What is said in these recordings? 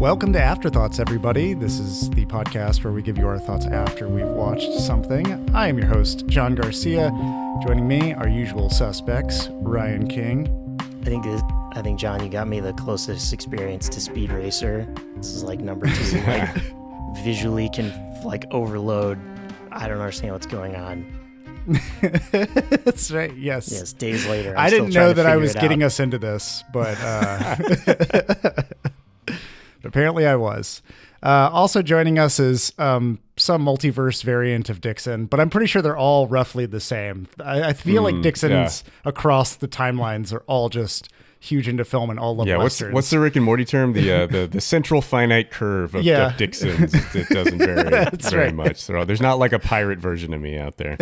Welcome to Afterthoughts, everybody. This is the podcast where we give you our thoughts after we've watched something. I am your host, John Garcia. Joining me, our usual suspects, Ryan King. I think, John, you got me the closest experience to Speed Racer. This is like number 2. Like, visually can overload. I don't understand what's going on. That's right. Yes. Yes. Days later, I didn't know that I was getting us into this, but apparently I was. Also joining us is some multiverse variant of Dixon, but I'm pretty sure they're all roughly the same. I feel like Dixons across the timelines are all just huge into film and all love westerns. What's the Rick and Morty term? The central finite curve of Dixons. It doesn't vary very much. So there's not like a pirate version of me out there.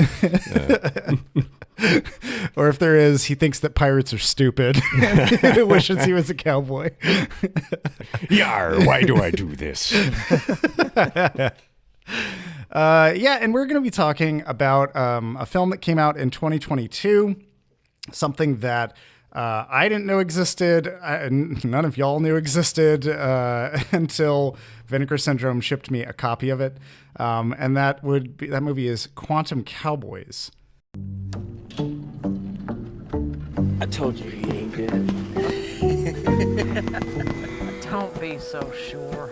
Or if there is, he thinks that pirates are stupid and wishes he was a cowboy. Yar, why do I do this? And we're going to be talking about a film that came out in 2022, something that I didn't know existed. None of y'all knew existed until Vinegar Syndrome shipped me a copy of it. And that movie is Quantum Cowboys. I told you he ain't good. Don't be so sure.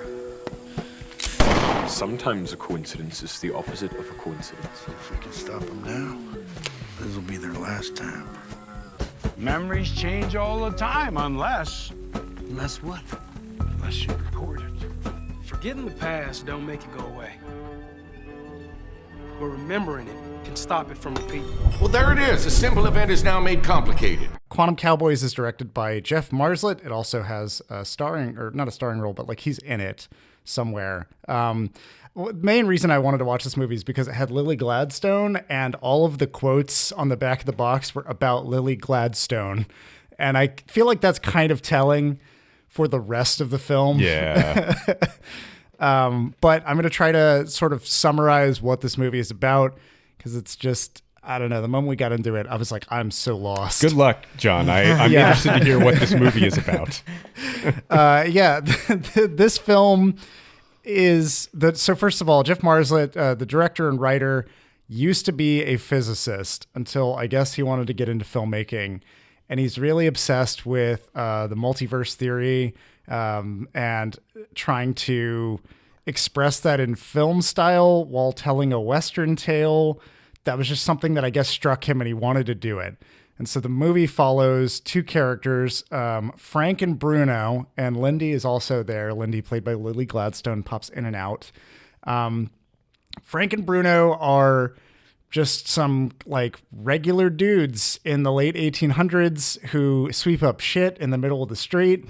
Sometimes a coincidence is the opposite of a coincidence. If we can stop them now, this will be their last time. Memories change all the time, unless What? you record it. Forgetting the past don't make it go away. But remembering it can stop it from repeating. Well, there it is. A simple event is now made complicated. Quantum Cowboys is directed by Jeff Marslet. It also has a starring, or not a starring role, but like he's in it somewhere. The main reason I wanted to watch this movie is because it had Lily Gladstone, and all of the quotes on the back of the box were about Lily Gladstone. And I feel like that's kind of telling for the rest of the film. Yeah. But I'm going to try to sort of summarize what this movie is about, because it's just, I don't know, the moment we got into it, I was like, I'm so lost. Good luck, John. I'm interested to hear what this movie is about. This film is so first of all, Jeff Marslet, the director and writer, used to be a physicist until I guess he wanted to get into filmmaking, and he's really obsessed with the multiverse theory and trying to express that in film style while telling a Western tale. That was just something that I guess struck him, and he wanted to do it. And so the movie follows two characters, Frank and Bruno, and Lindy is also there. Lindy, played by Lily Gladstone, pops in and out. Frank and Bruno are just some like regular dudes in the late 1800s who sweep up shit in the middle of the street.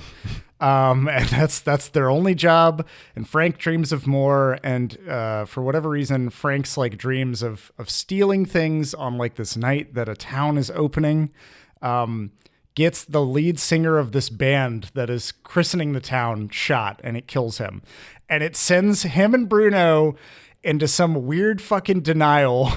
And that's their only job. And Frank dreams of more. And for whatever reason, Frank's like dreams of stealing things on like this night that a town is opening. Gets the lead singer of this band that is christening the town shot, and it kills him. And it sends him and Bruno into some weird fucking denial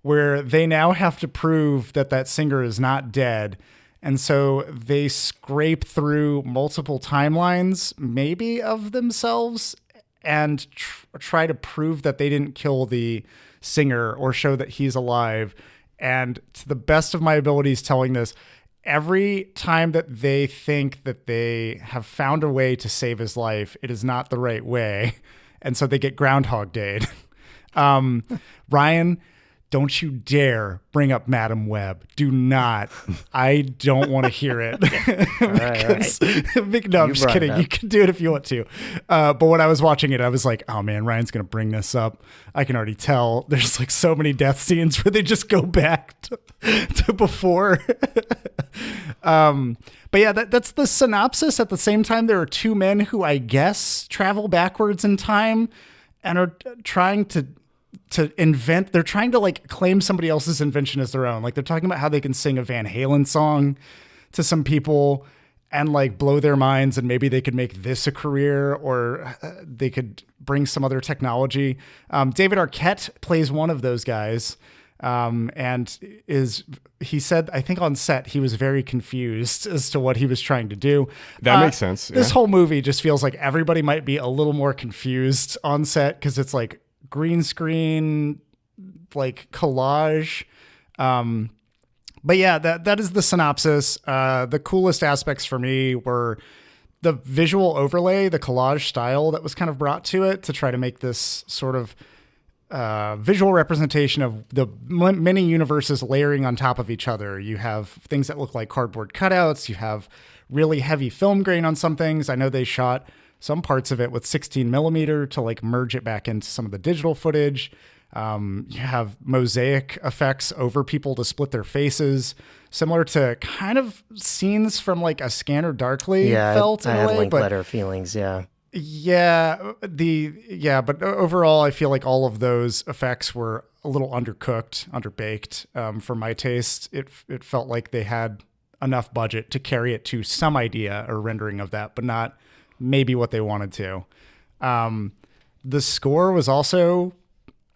where they now have to prove that singer is not dead. And so they scrape through multiple timelines, maybe of themselves, and try to prove that they didn't kill the singer or show that he's alive. And to the best of my abilities telling this, every time that they think that they have found a way to save his life, it is not the right way. And so they get Groundhog Day'd. Ryan, don't you dare bring up Madam Web. Do not. I don't want to hear it. All right. No, I'm just kidding. You can do it if you want to. But when I was watching it, I was like, oh man, Ryan's going to bring this up. I can already tell. There's like so many death scenes where they just go back to before. But yeah, that's the synopsis. At the same time, there are two men who I guess travel backwards in time and are trying to invent. They're trying to like claim somebody else's invention as their own. Like they're talking about how they can sing a Van Halen song to some people and like blow their minds, and maybe they could make this a career, or they could bring some other technology. David Arquette plays one of those guys. And he said, I think on set, he was very confused as to what he was trying to do. That makes sense. This whole movie just feels like everybody might be a little more confused on set because it's like green screen, like collage. But yeah, that is the synopsis. The coolest aspects for me were the visual overlay, the collage style that was kind of brought to it to try to make this sort of visual representation of the many universes layering on top of each other. You have things that look like cardboard cutouts. You have really heavy film grain on some things. I know they shot some parts of it with 16 millimeter to like merge it back into some of the digital footage. You have mosaic effects over people to split their faces, similar to kind of scenes from like a Scanner Darkly felt in a way. I had Linkletter feelings, yeah. But overall, I feel like all of those effects were a little underbaked for my taste. It felt like they had enough budget to carry it to some idea or rendering of that, but not maybe what they wanted to. The score was also,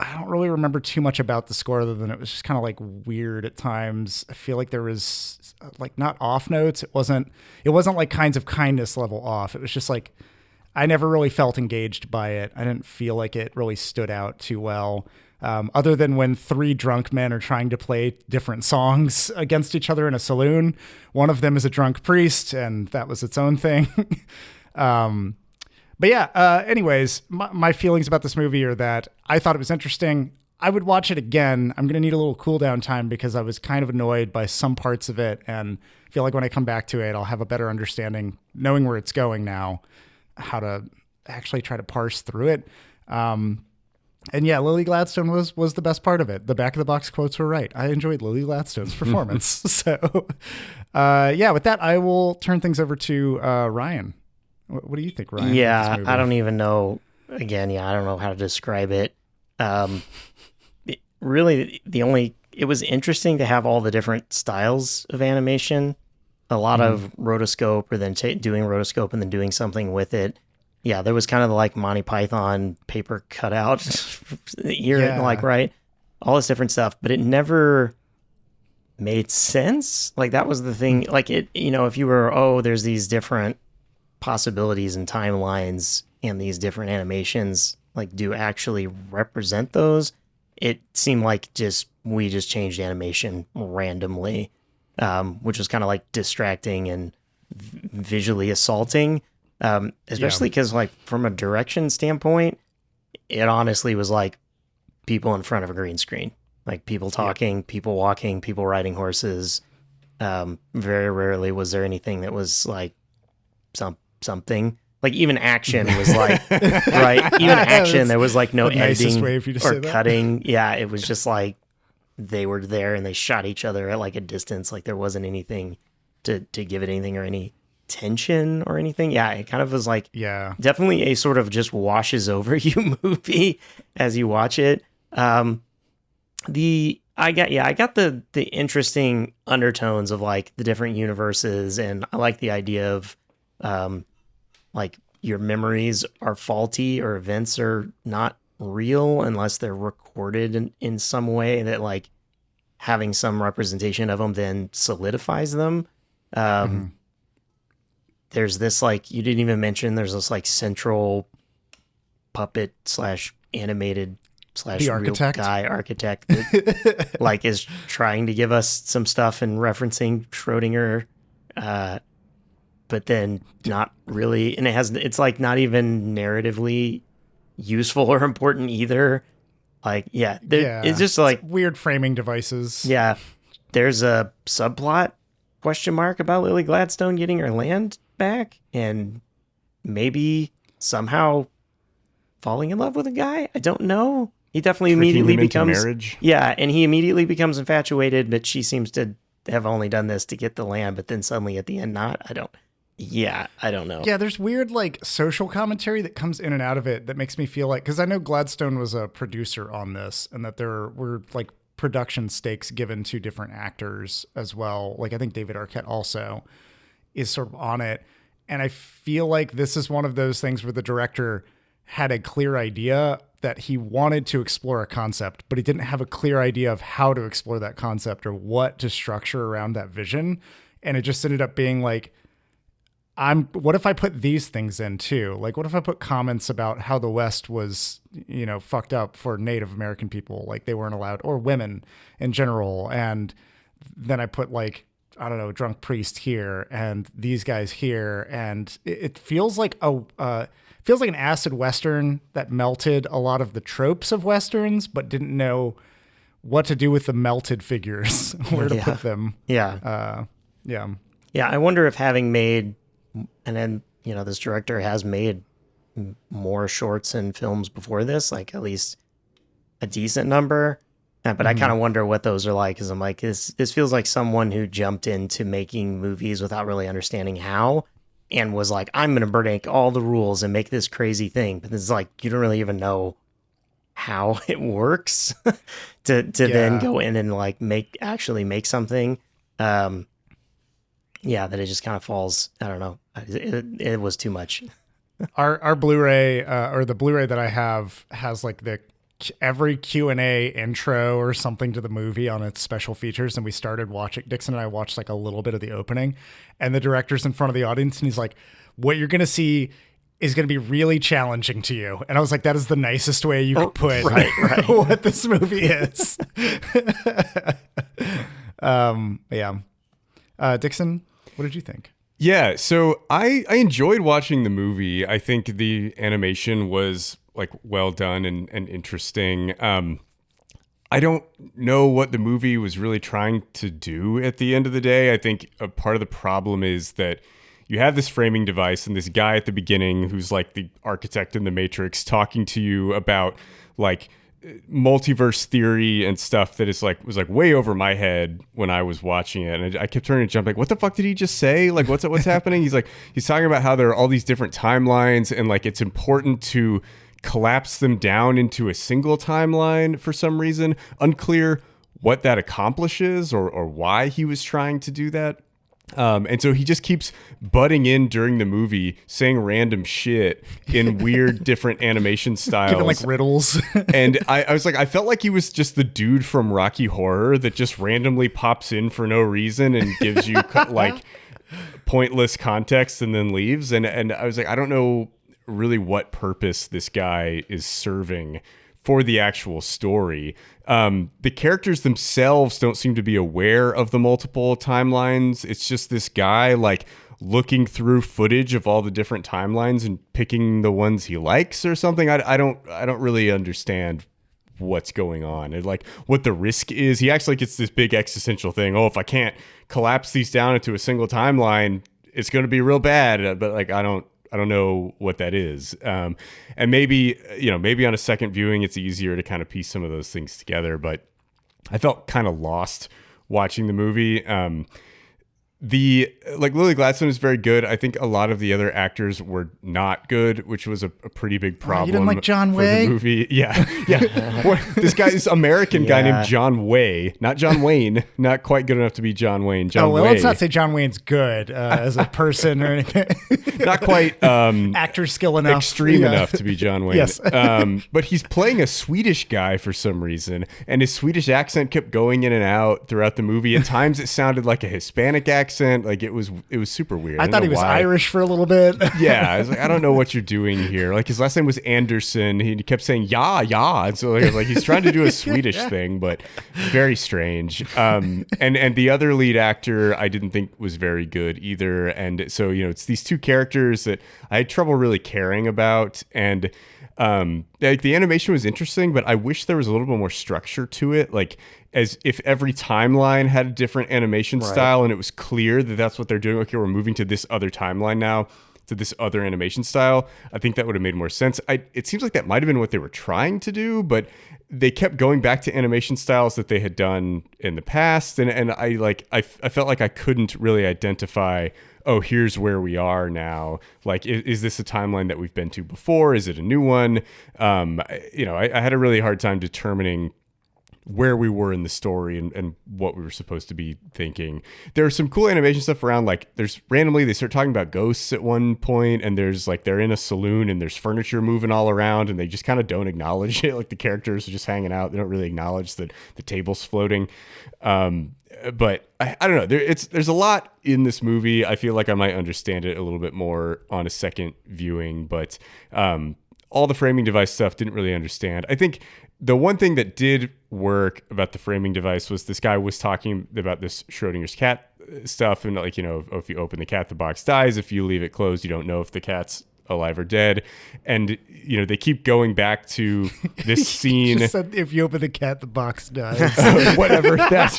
I don't really remember too much about the score other than it was just kind of like weird at times. I feel like there was like not off notes. It wasn't like Kinds of Kindness level off. It was just like, I never really felt engaged by it. I didn't feel like it really stood out too well. Other than when three drunk men are trying to play different songs against each other in a saloon. One of them is a drunk priest, and that was its own thing. But yeah, anyways, my feelings about this movie are that I thought it was interesting. I would watch it again. I'm going to need a little cool down time because I was kind of annoyed by some parts of it, and feel like when I come back to it, I'll have a better understanding, knowing where it's going now, how to actually try to parse through it. And yeah, Lily Gladstone was the best part of it. The back of the box quotes were right. I enjoyed Lily Gladstone's performance. So yeah, with that, I will turn things over to Ryan. What do you think, Ryan? Yeah, I don't even know. Again, I don't know how to describe it. Really, it was interesting to have all the different styles of animation. A lot of rotoscope, or then doing rotoscope and then doing something with it. Yeah, there was kind of like Monty Python paper cutout here, like, right? All this different stuff, but it never made sense. Like, that was the thing. Like, it, if you were, there's these different possibilities and timelines and these different animations, like, do actually represent those. It seemed like we just changed animation randomly. Which was kind of like distracting and visually assaulting, especially because like from a direction standpoint, it honestly was like people in front of a green screen, like people talking, people walking, people riding horses. Very rarely was there anything that was like something. Like even action was like, right? Even action, there was like no editing or cutting. Yeah, it was just like, they were there and they shot each other at like a distance. Like there wasn't anything to give it anything or any tension or anything. Yeah, it kind of was like, definitely a sort of just washes over you movie as you watch it. I got the interesting undertones of like the different universes, and I like the idea of like your memories are faulty or events are not real unless they're recorded in some way that like having some representation of them then solidifies them. There's this like, you didn't even mention, there's this like central puppet / animated / the architect. Real guy architect that like is trying to give us some stuff and referencing Schrodinger, but then not really, and it's like not even narratively useful or important either. Like, it's just like weird framing devices. Yeah. There's a subplot question mark about Lily Gladstone getting her land back and maybe somehow falling in love with a guy. I don't know. He definitely immediately becomes marriage. Yeah, and he immediately becomes infatuated, but she seems to have only done this to get the land, but then suddenly at the end not. I don't know. Yeah, there's weird like social commentary that comes in and out of it that makes me feel like, because I know Gladstone was a producer on this and that there were like production stakes given to different actors as well. Like I think David Arquette also is sort of on it. And I feel like this is one of those things where the director had a clear idea that he wanted to explore a concept, but he didn't have a clear idea of how to explore that concept or what to structure around that vision. And it just ended up being like, what if I put these things in too? Like, what if I put comments about how the West was, fucked up for Native American people, like they weren't allowed, or women in general. And then I put like, I don't know, drunk priest here and these guys here. And it feels like feels like an acid Western that melted a lot of the tropes of Westerns, but didn't know what to do with the melted figures, where to put them. Yeah. Yeah. I wonder if having made, and then, this director has made more shorts and films before this, like at least a decent number. But I kind of wonder what those are like, because I'm like, this feels like someone who jumped into making movies without really understanding how, and was like, I'm going to break all the rules and make this crazy thing. But it's like, you don't really even know how it works to then go in and like make something. That it just kind of falls. I don't know. It was too much. Our Blu-ray or the Blu-ray that I have has like every Q&A intro or something to the movie on its special features. And we started watching, Dixon and I watched like a little bit of the opening, and the director's in front of the audience and he's like, what you're going to see is going to be really challenging to you. And I was like, that is the nicest way you could put right. what this movie is. Dixon, what did you think? Yeah, so I enjoyed watching the movie. I think the animation was like well done and interesting. I don't know what the movie was really trying to do at the end of the day. I think a part of the problem is that you have this framing device and this guy at the beginning who's like the architect in the Matrix talking to you about like multiverse theory and stuff that was like way over my head when I was watching it, and I kept turning to jump like, what the fuck did he just say? Like, what's happening? He's talking about how there are all these different timelines and like it's important to collapse them down into a single timeline for some reason. Unclear what that accomplishes or why he was trying to do that. And so he just keeps butting in during the movie, saying random shit in weird, different animation styles. Giving like riddles. And I was like, I felt like he was just the dude from Rocky Horror that just randomly pops in for no reason and gives you like pointless context and then leaves. And I was like, I don't know really what purpose this guy is serving for the actual story. The characters themselves don't seem to be aware of the multiple timelines. It's just this guy like looking through footage of all the different timelines and picking the ones he likes or something. I don't really understand what's going on and like what the risk is. He actually gets this big existential thing. Oh, if I can't collapse these down into a single timeline, it's going to be real bad. But like, I don't know what that is. And maybe on a second viewing, it's easier to kind of piece some of those things together, but I felt kind of lost watching the movie. Lily Gladstone is very good. I think a lot of the other actors were not good, which was a pretty big problem. You didn't like John for Way? The movie. Yeah. This guy's American guy named John Way, not John Wayne. Not quite good enough to be John Wayne. John Way. Let's not say John Wayne's good as a person or anything. Not quite actor skill enough, extreme enough to be John Wayne. Yes. But he's playing a Swedish guy for some reason, and his Swedish accent kept going in and out throughout the movie. At times, it sounded like a Hispanic accent. Like it was super weird. I thought he was Irish for a little bit. Yeah, I was like, I don't know what you're doing here. Like his last name was Anderson. He kept saying yeah, and so like he's trying to do a Swedish thing, but very strange. And the other lead actor I didn't think was very good either. And so it's these two characters that I had trouble really caring about. And like the animation was interesting, but I wish there was a little bit more structure to it. Like as if every timeline had a different animation style and it was clear that that's what they're doing. Okay, we're moving to this other timeline now, to this other animation style. I think that would have made more sense. It seems like that might have been what they were trying to do, but they kept going back to animation styles that they had done in the past. And I felt like I couldn't really identify, oh, here's where we are now. Like, is this a timeline that we've been to before? Is it a new one? I had a really hard time determining where we were in the story and what we were supposed to be thinking. There's some cool animation stuff around, like there's randomly they start talking about ghosts at one point, and there's like they're in a saloon and there's furniture moving all around, and they just kind of don't acknowledge it. Like the characters are just hanging out. They don't really acknowledge that the table's floating. But I don't know. There's a lot in this movie. I feel like I might understand it a little bit more on a second viewing, but all the framing device stuff didn't really understand. I think the one thing that did work about the framing device was this guy was talking about this Schrodinger's cat stuff, and like, you know, if you open the cat, the box dies. If you leave it closed, you don't know if the cat's alive or dead. And you know, they keep going back to this scene. Just said, if you open the cat, the box dies. Whatever. That's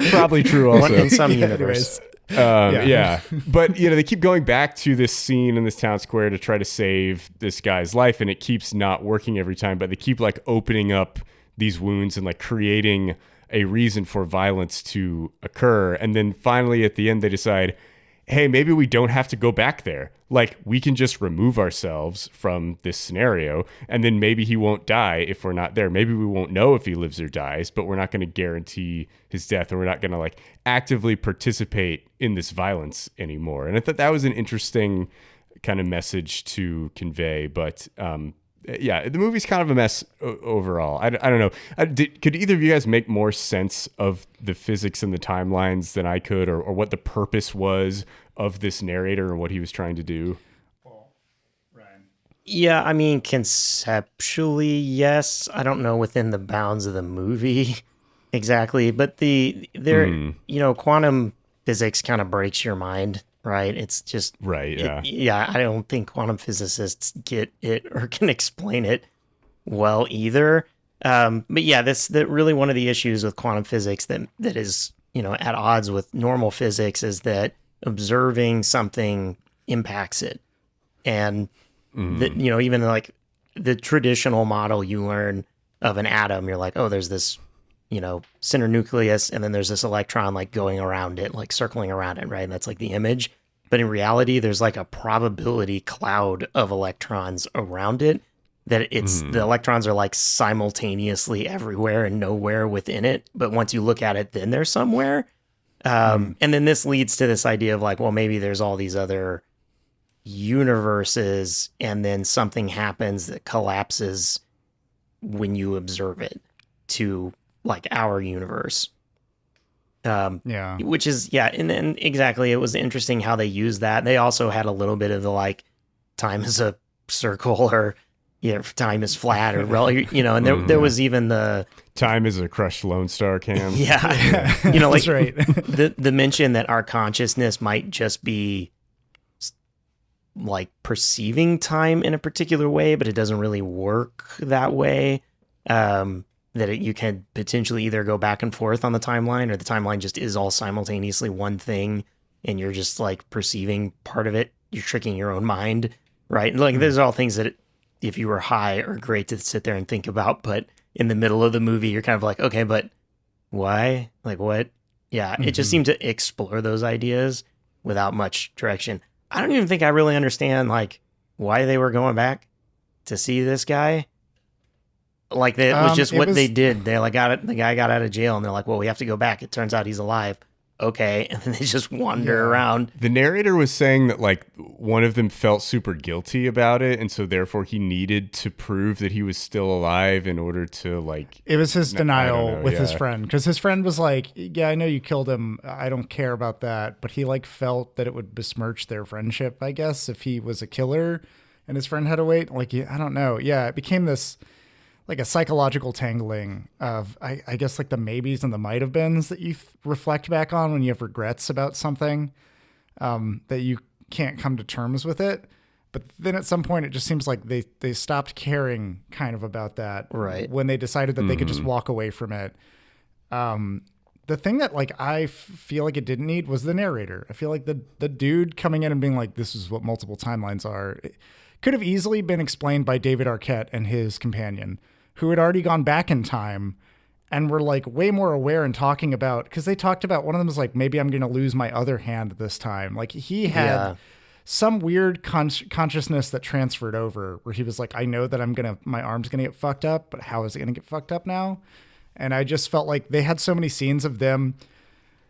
probably true also. In some universe. Yeah. But you know, they keep going back to this scene in this town square to try to save this guy's life, and it keeps not working every time, but they keep like opening up these wounds and like creating a reason for violence to occur. And then finally at the end they decide, hey, maybe we don't have to go back there. Like, we can just remove ourselves from this scenario, and then maybe he won't die if we're not there. Maybe we won't know if he lives or dies, but we're not going to guarantee his death, and we're not going to like actively participate in this violence anymore. And I thought that was an interesting kind of message to convey. But yeah, the movie's kind of a mess overall. I don't know. Could either of you guys make more sense of the physics and the timelines than I could, or what the purpose was of this narrator or what he was trying to do? Yeah, I mean, conceptually, yes. I don't know within the bounds of the movie exactly, but you know, quantum physics kind of breaks your mind, right? It's just right. Yeah. I don't think quantum physicists get it or can explain it well either. But yeah, that's really one of the issues with quantum physics that is, you know, at odds with normal physics, is that observing something impacts it. And you know, even like the traditional model you learn of an atom, you're like, oh, there's this, you know, center nucleus, and then there's this electron like going around it, like circling around it, right? And that's like the image. But in reality, there's like a probability cloud of electrons around it, that the electrons are like simultaneously everywhere and nowhere within it. But once you look at it, then they're somewhere. And then this leads to this idea of like, well, maybe there's all these other universes, and then something happens that collapses when you observe it to like our universe. Which is, and then exactly, it was interesting how they used that. They also had a little bit of the like, time is a circle, or time is flat, or you know, and there was even the time is a crushed Lone Star cam. You know, like that's right. the mention that our consciousness might just be like perceiving time in a particular way, but it doesn't really work that way. You can potentially either go back and forth on the timeline, or the timeline just is all simultaneously one thing, and you're just like perceiving part of it. You're tricking your own mind, right? Like there's all things that if you were high are great to sit there and think about, but in the middle of the movie, you're kind of like, okay, but why? Like what? Yeah, it just seemed to explore those ideas without much direction. I don't even think I really understand like why they were going back to see this guy. Like it was just what they did. They like the guy got out of jail, and they're like, well, we have to go back. It turns out he's alive. Okay. And then they just wander around. The narrator was saying that like one of them felt super guilty about it, and so therefore he needed to prove that he was still alive in order to like... It was his denial with his friend, because his friend was like, yeah, I know you killed him. I don't care about that. But he like felt that it would besmirch their friendship, I guess, if he was a killer and his friend had to wait. Like, I don't know. Yeah, it became this... like a psychological tangling of, I guess, like the maybes and the might have beens that you reflect back on when you have regrets about something, that you can't come to terms with it. But then at some point, it just seems like they stopped caring kind of about that. Right. When they decided that they could just walk away from it. The thing that like I feel like it didn't need was the narrator. I feel like the dude coming in and being like, this is what multiple timelines are. It could have easily been explained by David Arquette and his companion, who had already gone back in time and were like way more aware and talking about, because they talked about, one of them was like, maybe I'm going to lose my other hand this time. Like he had some weird consciousness that transferred over, where he was like, I know that my arm's going to get fucked up, but how is it going to get fucked up now? And I just felt like they had so many scenes of them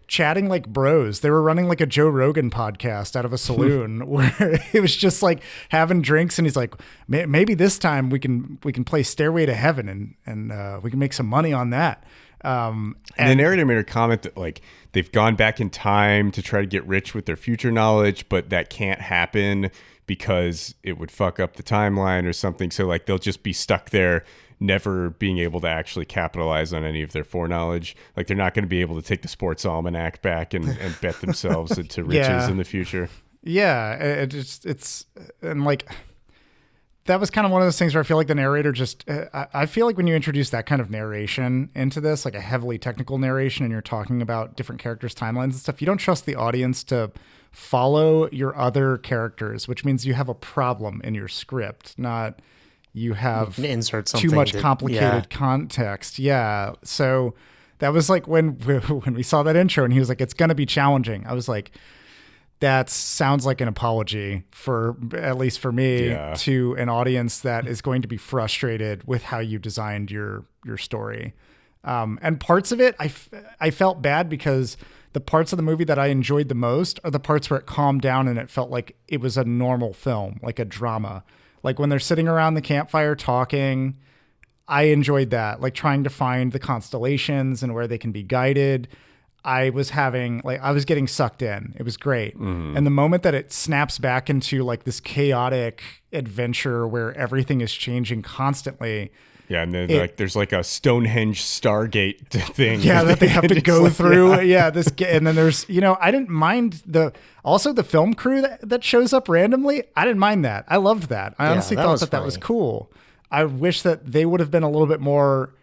chatting like bros. They were running like a Joe Rogan podcast out of a saloon where it was just like having drinks, and he's like, maybe this time we can play Stairway to Heaven and we can make some money on that. And the narrator made a comment that like they've gone back in time to try to get rich with their future knowledge, but that can't happen because it would fuck up the timeline or something. So like they'll just be stuck there, never being able to actually capitalize on any of their foreknowledge. Like they're not going to be able to take the sports almanac back and bet themselves into riches in the future. Yeah, it's and like that was kind of one of those things where I feel like the narrator just, I feel like when you introduce that kind of narration into this, like a heavily technical narration, and you're talking about different characters' timelines and stuff, you don't trust the audience to follow your other characters, which means you have a problem in your script, not you have insert too much complicated context. Yeah. So that was like when we saw that intro and he was like, it's going to be challenging. I was like, that sounds like an apology for, at least for me, to an audience that is going to be frustrated with how you designed your story. And parts of it, I felt bad because the parts of the movie that I enjoyed the most are the parts where it calmed down and it felt like it was a normal film, like a drama. Like when they're sitting around the campfire talking, I enjoyed that. Like trying to find the constellations and where they can be guided. I was getting sucked in. It was great. Mm-hmm. And the moment that it snaps back into like this chaotic adventure where everything is changing constantly. Yeah. And then like there's like a Stonehenge Stargate thing. Yeah. That they have to go through. Yeah. And then there's, I didn't mind the film crew that shows up randomly. I didn't mind that. I loved that. I honestly thought that was cool. I wish that they would have been a little bit more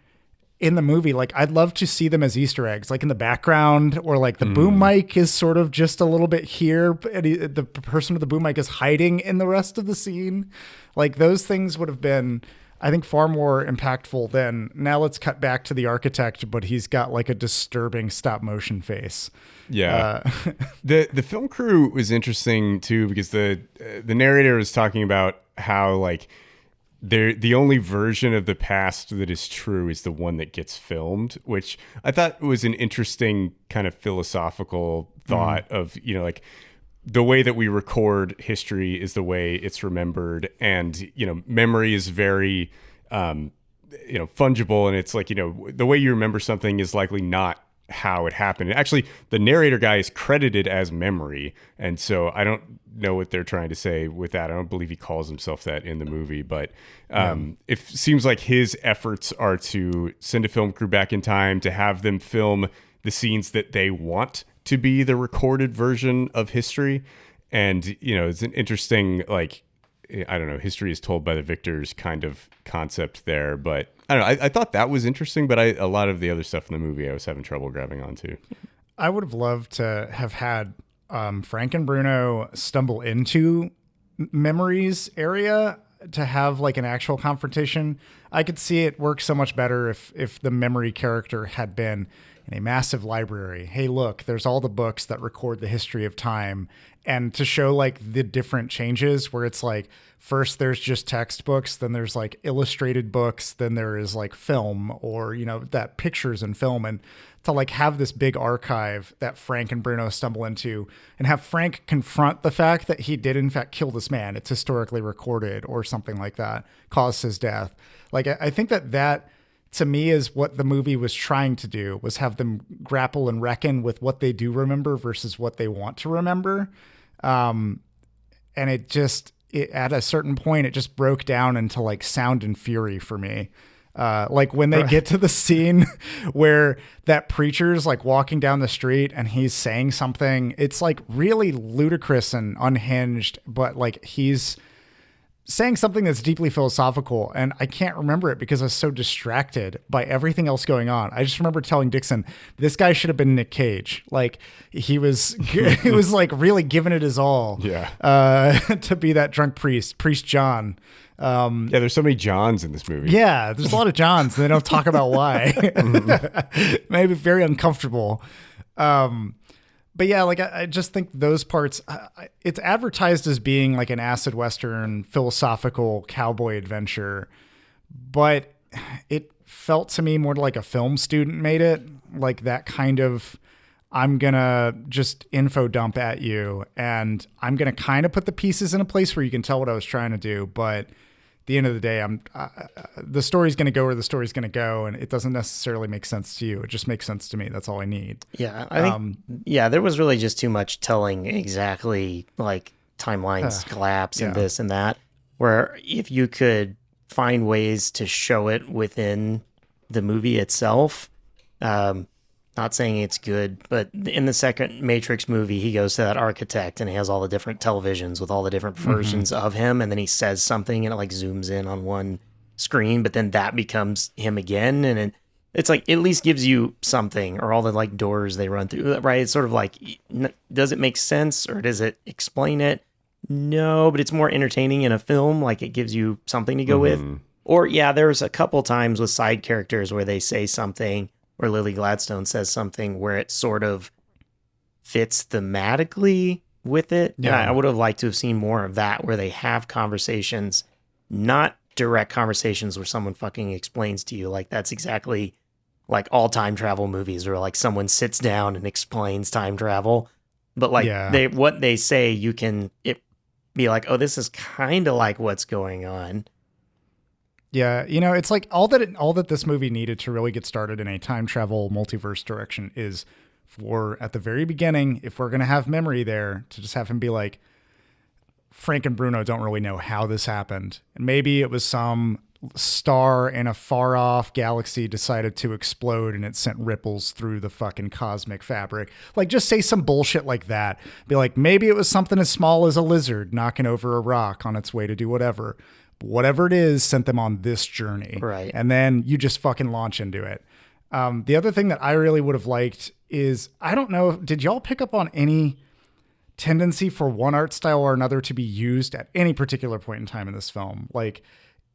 in the movie. Like I'd love to see them as Easter eggs, like in the background, or like the boom mic is sort of just a little bit here. And the person with the boom mic is hiding in the rest of the scene. Like those things would have been, I think, far more impactful than now let's cut back to the architect, but he's got like a disturbing stop motion face. Yeah. The film crew was interesting too, because the narrator was talking about how like the only version of the past that is true is the one that gets filmed, which I thought was an interesting kind of philosophical thought of, like the way that we record history is the way it's remembered. And, memory is very, fungible. And it's like, the way you remember something is likely not how it happened. And actually, the narrator guy is credited as memory. And so I don't know what they're trying to say with that. I don't believe he calls himself that in the movie, but it seems like his efforts are to send a film crew back in time to have them film the scenes that they want to be the recorded version of history. And, it's an interesting, like, I don't know, history is told by the victors kind of concept there, but I don't know. I thought that was interesting, but a lot of the other stuff in the movie I was having trouble grabbing onto. I would have loved to have had Frank and Bruno stumble into Memory's area to have like an actual confrontation. I could see it work so much better if the Memory character had been in a massive library. Hey, look, there's all the books that record the history of time. And to show like the different changes where it's like, first there's just textbooks, then there's like illustrated books, then there is like film or, that pictures and film, and to like have this big archive that Frank and Bruno stumble into and have Frank confront the fact that he did in fact kill this man. It's historically recorded or something like that, caused his death. Like, I think that to me is what the movie was trying to do, was have them grapple and reckon with what they do remember versus what they want to remember. And at a certain point, it just broke down into like Sound and Fury for me. Like when they get to the scene where that preacher's like walking down the street and he's saying something, it's like really ludicrous and unhinged, but like he's saying something that's deeply philosophical, and I can't remember it because I was so distracted by everything else going on. I just remember telling Dixon, this guy should have been Nick Cage. Like he was like really giving it his all. Yeah. To be that drunk priest John. There's so many Johns in this movie. Yeah, there's a lot of Johns, and they don't talk about why. Maybe very uncomfortable. But yeah, like I just think those parts, it's advertised as being like an acid Western philosophical cowboy adventure, but it felt to me more like a film student made it, like that kind of, I'm going to just info dump at you and I'm going to kind of put the pieces in a place where you can tell what I was trying to do. But at the end of the day, the story's going to go where the story's going to go. And it doesn't necessarily make sense to you. It just makes sense to me. That's all I need. Yeah. I think, there was really just too much telling exactly like timelines collapse and this and that, where if you could find ways to show it within the movie itself, not saying it's good, but in the second Matrix movie, he goes to that architect and he has all the different televisions with all the different versions of him. And then he says something and it like zooms in on one screen, but then that becomes him again. And it's like, at least gives you something, or all the like doors they run through, right? It's sort of like, does it make sense or does it explain it? No, but it's more entertaining in a film. Like it gives you something to go with. Or there's a couple times with side characters where they say something, or Lily Gladstone says something where it sort of fits thematically with it. Yeah. And I would have liked to have seen more of that, where they have conversations, not direct conversations where someone fucking explains to you. Like that's exactly like all time travel movies, where like someone sits down and explains time travel. But like what they say, you can be like, oh, this is kind of like what's going on. Yeah, it's like all that this movie needed to really get started in a time travel multiverse direction is for, at the very beginning, if we're going to have memory there, to just have him be like, Frank and Bruno don't really know how this happened. And maybe it was some star in a far off galaxy decided to explode and it sent ripples through the fucking cosmic fabric. Like, just say some bullshit like that. Be like, maybe it was something as small as a lizard knocking over a rock on its way to do whatever. Whatever it is sent them on this journey. Right. And then you just fucking launch into it. The other thing that I really would have liked is, I don't know, did y'all pick up on any tendency for one art style or another to be used at any particular point in time in this film? Like,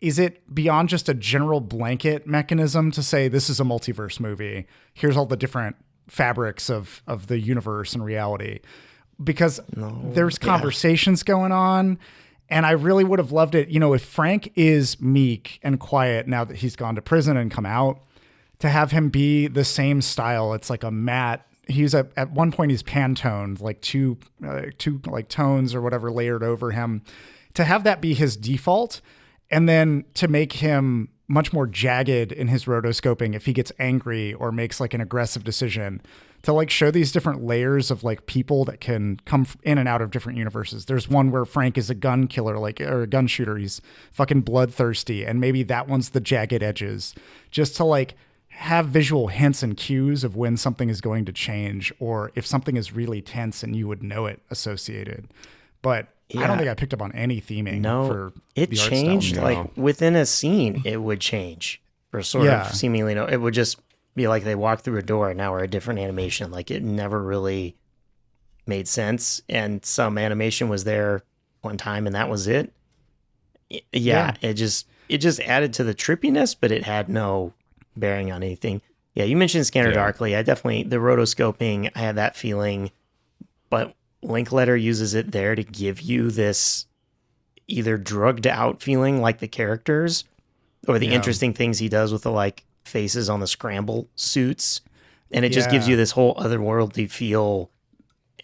is it beyond just a general blanket mechanism to say this is a multiverse movie? Here's all the different fabrics of the universe and reality. Because there's conversations going on. And I really would have loved it, if Frank is meek and quiet now that he's gone to prison and come out, to have him be the same style. It's like a matte. At one point he's Pantoned, like two like tones or whatever layered over him. To have that be his default, and then to make him much more jagged in his rotoscoping if he gets angry or makes like an aggressive decision, to like show these different layers of like people that can come in and out of different universes. There's one where Frank is a gun killer, or a gun shooter. He's fucking bloodthirsty. And maybe that one's the jagged edges, just to like have visual hints and cues of when something is going to change, or if something is really tense and you would know it associated. But I don't think I picked up on any theming. For it the art changed style. like within a scene. It would change for sort of seemingly it would just be like they walked through a door and now we're a different animation. Like it never really made sense. And some animation was there one time and that was it. It just added to the trippiness, but it had no bearing on anything. Yeah, you mentioned Scanner Darkly. I definitely, the rotoscoping, I had that feeling, but Linkletter uses it there to give you this either drugged out feeling like the characters, or the interesting things he does with the like faces on the scramble suits. And it just gives you this whole otherworldly feel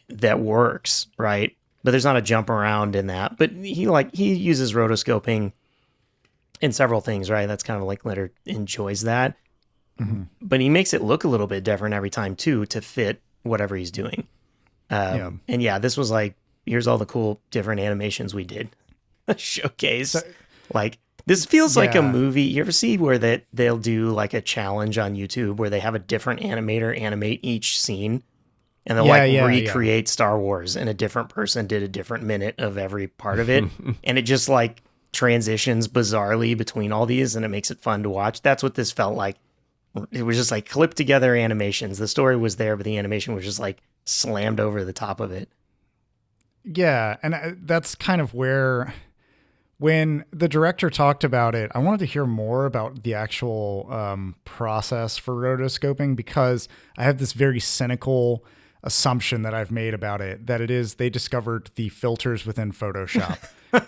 that works, right? But there's not a jump around in that. But he uses rotoscoping in several things, right? That's kind of like Linkletter enjoys that. Mm-hmm. But he makes it look a little bit different every time too, to fit whatever he's doing. And this was like, here's all the cool different animations we did. A showcase. Like, this feels like a movie. You ever see where they'll do like a challenge on YouTube where they have a different animator animate each scene, and they'll recreate Star Wars, and a different person did a different minute of every part of it. And it just like transitions bizarrely between all these, and it makes it fun to watch. That's what this felt like. It was just like clipped together animations. The story was there, but the animation was just like slammed over the top of it. Yeah. And that's kind of where, when the director talked about it, I wanted to hear more about the actual process for rotoscoping, because I have this very cynical assumption that I've made about it, that it is, they discovered the filters within Photoshop.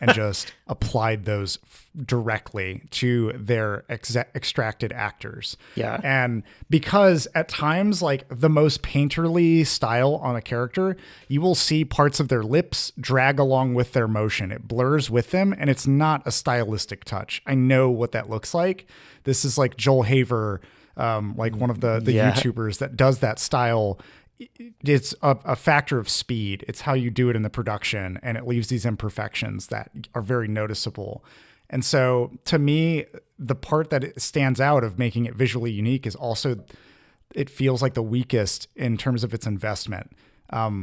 and just applied those directly to their extracted actors. Yeah. And because at times, like the most painterly style on a character, you will see parts of their lips drag along with their motion. It blurs with them, and it's not a stylistic touch. I know what that looks like. This is like Joel Haver, like one of the YouTubers that does that style. It's a factor of speed. It's how you do it in the production, and it leaves these imperfections that are very noticeable. And so to me, the part that it stands out of making it visually unique is also, it feels like the weakest in terms of its investment.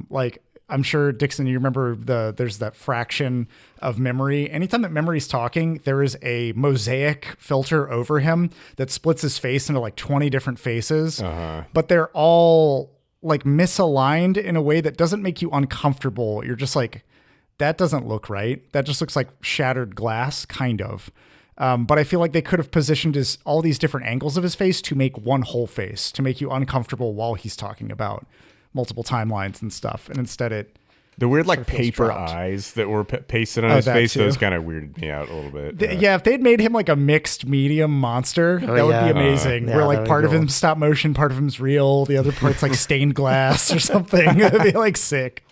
Like I'm sure, Dixon, you remember there's that fraction of memory. Anytime that memory's talking, there is a mosaic filter over him that splits his face into like 20 different faces, but they're all like misaligned in a way that doesn't make you uncomfortable. You're just like, that doesn't look right. That just looks like shattered glass, kind of. But I feel like they could have positioned all these different angles of his face to make one whole face, to make you uncomfortable while he's talking about multiple timelines and stuff. And instead the weird like paper dropped. eyes that were pasted on his face, too. those kind of weirded me out a little bit. Yeah, if they'd made him like a mixed medium monster, that would be amazing. Where like part of him's stop motion, part of him's real, the other part's like stained glass or something. It'd be like sick.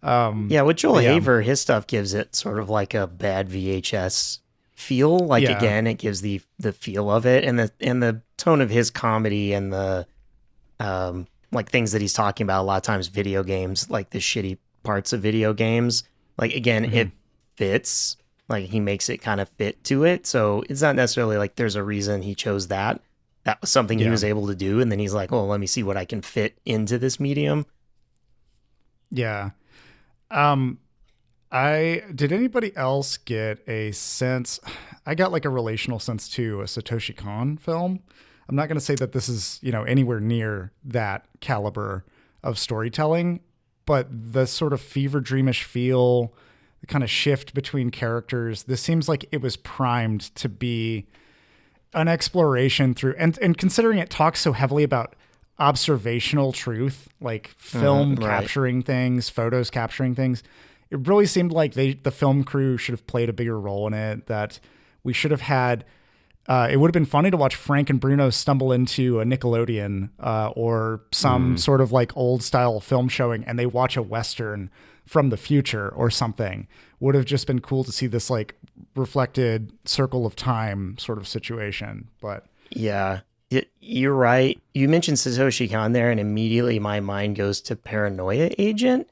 With Joel Haver, his stuff gives it sort of like a bad VHS feel. Like again, it gives the feel of it, and the tone of his comedy and the like things that he's talking about. A lot of times, video games, like the shitty parts of video games. Like again, it fits. Like he makes it kind of fit to it. So it's not necessarily like there's a reason he chose that. That was something he was able to do, and then he's like, "Oh, let me see what I can fit into this medium." Yeah. Did anybody else get a sense? I got like a relational sense to a Satoshi Kon film. I'm not going to say that this is, anywhere near that caliber of storytelling, but the sort of fever dreamish feel, the kind of shift between characters, this seems like it was primed to be an exploration through, and considering it talks so heavily about observational truth, like film capturing things, photos capturing things. It really seemed like the film crew should have played a bigger role in it, that we should have had, it would have been funny to watch Frank and Bruno stumble into a Nickelodeon or some sort of like old style film showing, and they watch a Western from the future or something. Would have just been cool to see this like reflected circle of time sort of situation. But yeah, you're right. You mentioned Satoshi Kon there, and immediately my mind goes to Paranoia Agent.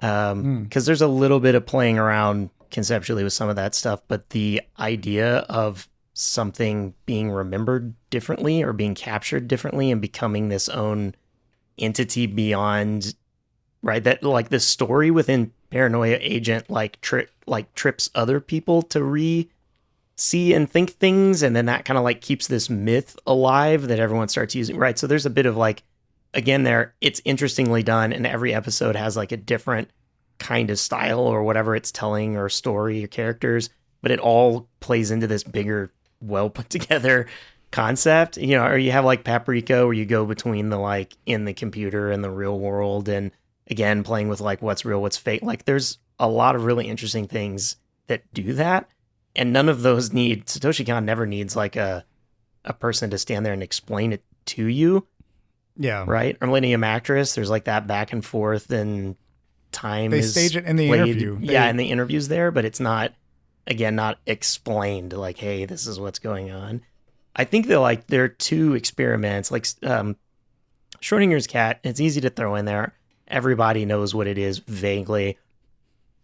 Because there's a little bit of playing around conceptually with some of that stuff, but the idea of something being remembered differently or being captured differently and becoming this own entity beyond, right? That like the story within Paranoia Agent trips other people to see and think things, and then that kind of like keeps this myth alive that everyone starts using, right? So there's a bit of like, again, it's interestingly done, and every episode has like a different kind of style or whatever it's telling, or story or characters, but it all plays into this bigger, well put together concept, or you have like Paprika, where you go between the like in the computer and the real world, and again, playing with like what's real, what's fake. Like there's a lot of really interesting things that do that, and none of those Satoshi Kon never needs like a person to stand there and explain it to you. Yeah. Right? Or Millennium Actress, there's like that back and forth, and time they is stage it in the played, interview. In the interviews there, but it's not explained like, hey, this is what's going on. I think that there are two experiments, like Schrodinger's cat, it's easy to throw in there. Everybody knows what it is vaguely,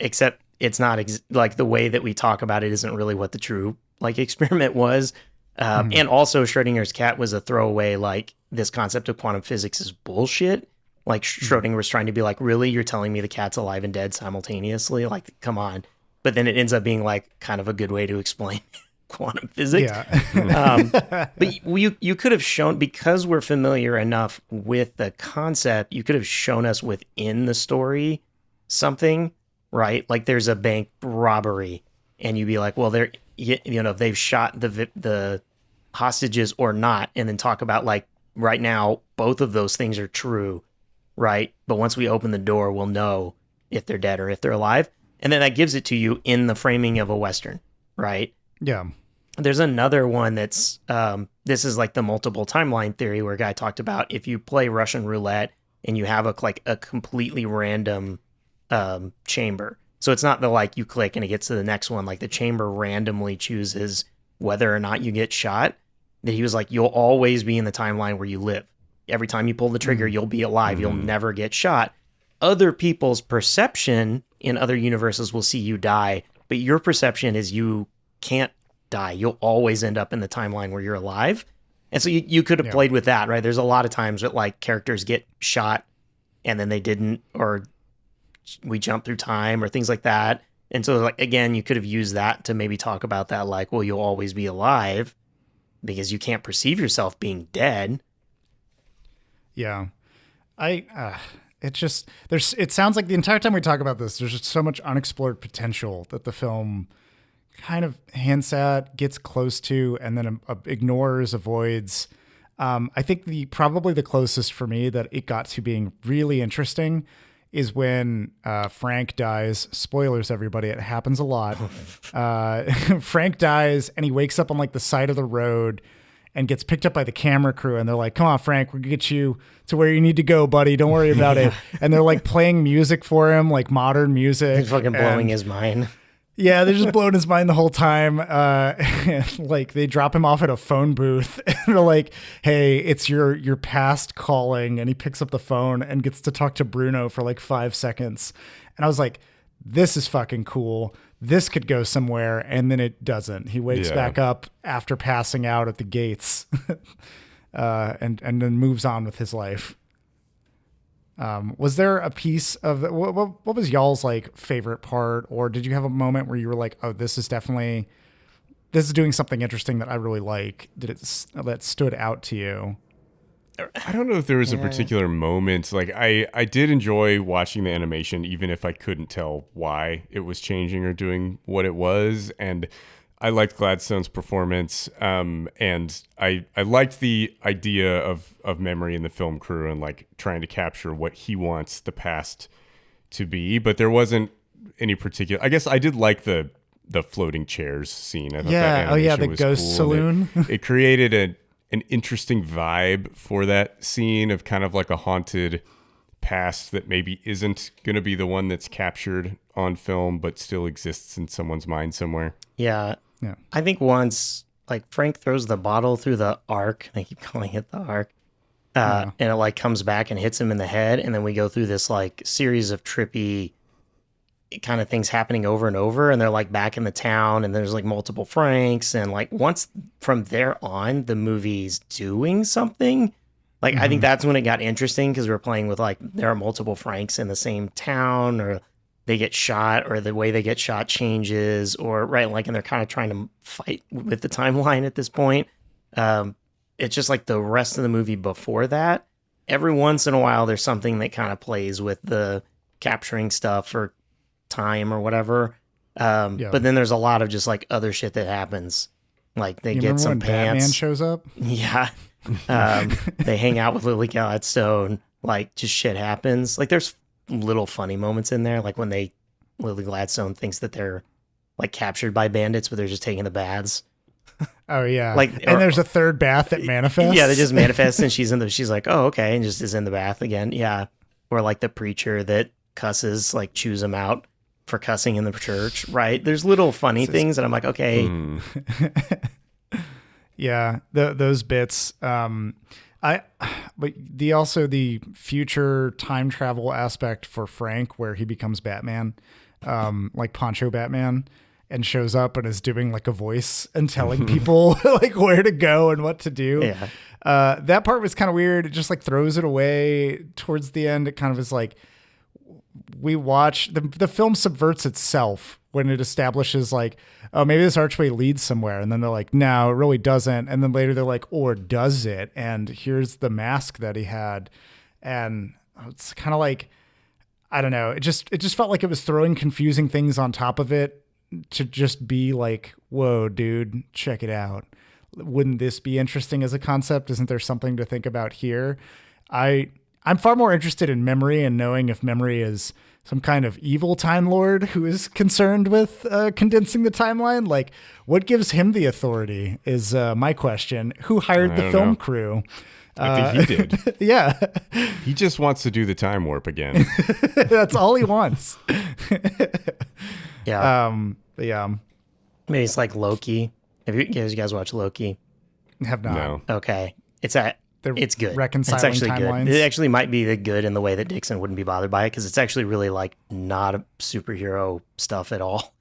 except it's not like the way that we talk about it isn't really what the true like experiment was. And also Schrodinger's cat was a throwaway, like this concept of quantum physics is bullshit. Like Schrodinger was trying to be like, really? You're telling me the cat's alive and dead simultaneously? Like, come on. But then it ends up being like kind of a good way to explain quantum physics. Yeah. But you could have shown, because we're familiar enough with the concept, you could have shown us within the story something, right? Like there's a bank robbery, and you'd be like, well, they've shot the hostages or not, and then talk about like right now both of those things are true, right? But once we open the door, we'll know if they're dead or if they're alive. And then that gives it to you in the framing of a Western, right? Yeah. There's another one that's, this is like the multiple timeline theory where a guy talked about if you play Russian roulette and you have a completely random chamber. So it's not the like you click and it gets to the next one. Like the chamber randomly chooses whether or not you get shot. That he was like, you'll always be in the timeline where you live. Every time you pull the trigger, you'll be alive. You'll never get shot. Other people's perception in other universes will see you die, but your perception is you can't die. You'll always end up in the timeline where you're alive. And so you could have played with that, right? There's a lot of times that like characters get shot and then they didn't, or we jump through time or things like that. And so like, again, you could have used that to maybe talk about that. Like, well, you'll always be alive because you can't perceive yourself being dead. Yeah. It sounds like the entire time we talk about this, there's just so much unexplored potential that the film kind of hints at, gets close to, and then ignores, avoids. I think probably the closest for me that it got to being really interesting is when Frank dies. Spoilers, everybody. It happens a lot. Frank dies and he wakes up on like the side of the road and gets picked up by the camera crew. And they're like, come on, Frank, we'll get you to where you need to go, buddy. Don't worry about it. And they're like playing music for him, like modern music. He's fucking blowing his mind. Yeah, they're just blowing his mind the whole time. Like they drop him off at a phone booth and they're like, hey, it's your past calling. And he picks up the phone and gets to talk to Bruno for like 5 seconds. And I was like, this is fucking cool. This could go somewhere. And then it doesn't. He wakes back up after passing out at the gates and then moves on with his life. Was there a piece of what was y'all's like favorite part, or did you have a moment where you were like, oh, this is doing something interesting that I really like? That stood out to you? I don't know if there was a particular moment. Like I did enjoy watching the animation, even if I couldn't tell why it was changing or doing what it was. And I liked Gladstone's performance, and I liked the idea of memory in the film crew and like trying to capture what he wants the past to be. But there wasn't any particular. I guess I did like the floating chairs scene. I thought that animation the was ghost cool. saloon. It created an interesting vibe for that scene of kind of like a haunted past that maybe isn't going to be the one that's captured on film, but still exists in someone's mind somewhere. Yeah. I think once like Frank throws the bottle through the arc, they keep calling it the arc, and it like comes back and hits him in the head. And then we go through this like series of trippy kind of things happening over and over. And they're like back in the town and there's like multiple Franks. And like once from there on, the movie's doing something. Like, I think that's when it got interesting because we're playing with like, there are multiple Franks in the same town, or they get shot, or the way they get shot changes, or right, like, and they're kind of trying to fight with the timeline at this point. It's just like the rest of the movie before that. Every once in a while, there's something that kind of plays with the capturing stuff or time or whatever. But then there's a lot of just like other shit that happens. Like they get some pants. Batman shows up. Yeah. They hang out with Lily Gladstone. Like just shit happens. Like there's little funny moments in there, like when Lily Gladstone thinks that they're like captured by bandits, but they're just taking the baths. Oh yeah, and there's a third bath that manifests. Yeah, they just manifest, and she's like, oh okay, and just is in the bath again. Yeah, or like the preacher that cusses, like chews him out for cussing in the church. Right? There's little funny things, and I'm like, okay. Yeah, those bits. But the future time travel aspect for Frank, where he becomes Batman, like Poncho Batman, and shows up and is doing like a voice and telling people like where to go and what to do. Yeah. That part was kind of weird. It just like throws it away towards the end. It kind of is like, we watch the film subverts itself when it establishes like, oh, maybe this archway leads somewhere. And then they're like, no, it really doesn't. And then later they're like, or does it? And here's the mask that he had. And it's kind of like, I don't know. It just felt like it was throwing confusing things on top of it to just be like, whoa, dude, check it out. Wouldn't this be interesting as a concept? Isn't there something to think about here? I'm far more interested in memory and knowing if memory is some kind of evil Time Lord who is concerned with condensing the timeline? Like, what gives him the authority is my question. Who hired the film crew? I think he did. Yeah. He just wants to do the time warp again. That's all he wants. Yeah. Yeah. Maybe it's like Loki. Have you guys watch Loki? Have not. No. Okay. It's good. Reconciling it's actually timelines. good. It actually might be the good in the way that Dixon wouldn't be bothered by it, because it's actually really like not a superhero stuff at all.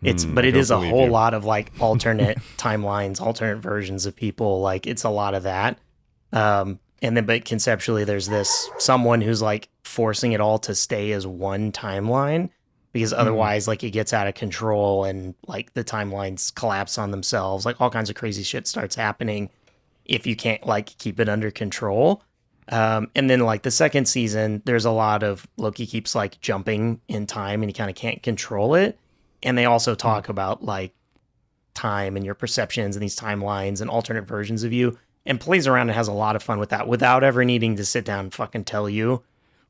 But it is a whole lot of like alternate timelines, alternate versions of people. Like it's a lot of that. But conceptually there's this someone who's like forcing it all to stay as one timeline, because otherwise like it gets out of control and like the timelines collapse on themselves. Like all kinds of crazy shit starts happening if you can't like keep it under control. And then like the second season, there's a lot of Loki keeps like jumping in time and he kind of can't control it. And they also talk about like time and your perceptions and these timelines and alternate versions of you, and plays around and has a lot of fun with that without ever needing to sit down and fucking tell you.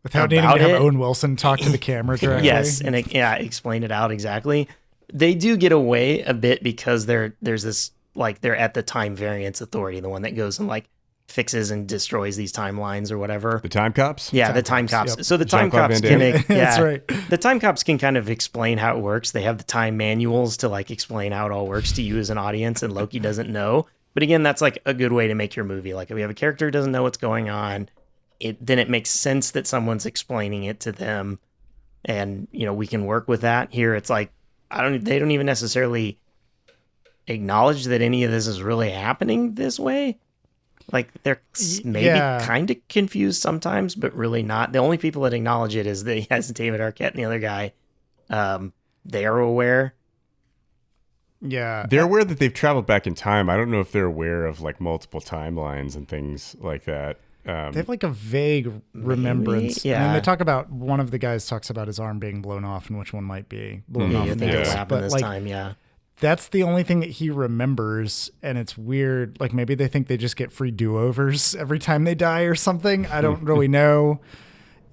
Without needing to have Owen Wilson talk to the camera directly. Yes, and explain it out exactly. They do get away a bit because there's this, like, they're at the time variance authority, the one that goes and like fixes and destroys these timelines or whatever. The time cops? Yeah, the time cops. Yep. So the time Jean-Claude cops Van Damme. can, That's right. The time cops can kind of explain how it works. They have the time manuals to like explain how it all works to you as an audience, and Loki doesn't know. But again, that's like a good way to make your movie. Like if you have a character who doesn't know what's going on, then it makes sense that someone's explaining it to them, and we can work with that. Here it's like they don't even necessarily acknowledge that any of this is really happening this way. Like they're maybe kind of confused sometimes, but really not. The only people that acknowledge it is David Arquette and the other guy. They are aware. Yeah. They're aware that they've traveled back in time. I don't know if they're aware of like multiple timelines and things like that. They have like a vague remembrance. Yeah. I mean, they talk about, one of the guys talks about his arm being blown off and which one might be blown off. They overlap in this like, time, yeah. That's the only thing that he remembers, and it's weird. Like maybe they think they just get free do-overs every time they die or something. I don't really know.